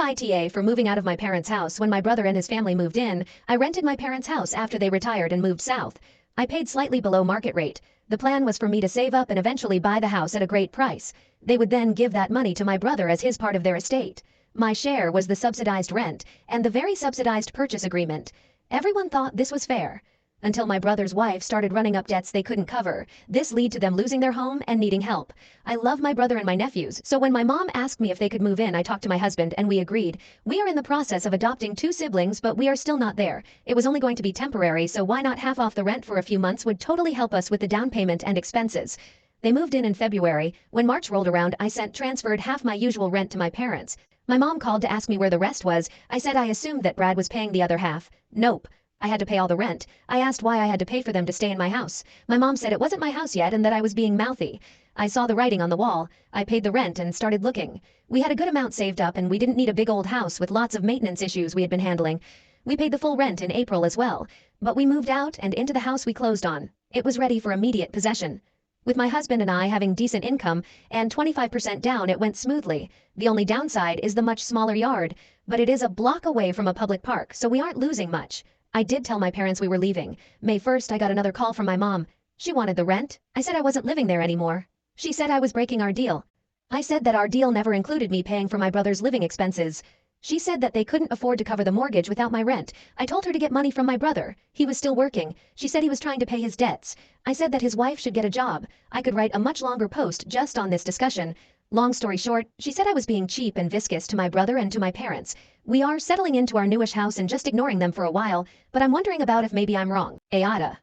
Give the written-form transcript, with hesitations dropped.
AITA for moving out of my parents' house when my brother and his family moved in. I rented my parents' house after they retired and moved south. I paid slightly below market rate. The plan was for me to save up and eventually buy the house at a great price. They would then give that money to my brother as his part of their estate. My share was the subsidized rent and the very subsidized purchase agreement. Everyone thought this was fair. Until my brother's wife started running up debts they couldn't cover. This led to them losing their home and needing help. I love my brother and my nephews, so when my mom asked me if they could move in, I talked to my husband and we agreed. We are in the process of adopting 2 siblings, but we are still not there. It was only going to be temporary, so why not half off the rent for a few months would totally help us with the down payment and expenses. They moved in February. When March rolled around, I transferred half my usual rent to my parents. My mom called to ask me where the rest was. I said I assumed that Brad was paying the other half. Nope. I had to pay all the rent. I asked why I had to pay for them to stay in my house. My mom said it wasn't my house yet and that I was being mouthy. I saw the writing on the wall. I paid the rent and started looking. We had a good amount saved up and we didn't need a big old house with lots of maintenance issues we had been handling. We paid the full rent in April as well. But we moved out and into the house we closed on. It was ready for immediate possession. With my husband and I having decent income and 25% down, it went smoothly. The only downside is the much smaller yard, but it is a block away from a public park, so we aren't losing much. I did tell my parents we were leaving. May 1st, I got another call from my mom. She wanted the rent. I said I wasn't living there anymore. She said I was breaking our deal. I said that our deal never included me paying for my brother's living expenses. She said that they couldn't afford to cover the mortgage without my rent. I told her to get money from my brother. He was still working. She said he was trying to pay his debts. I said that his wife should get a job. I could write a much longer post just on this discussion. Long story short, she said I was being cheap and viscous to my brother and to my parents. We are settling into our newish house and just ignoring them for a while, but I'm wondering about if maybe I'm wrong. AITA.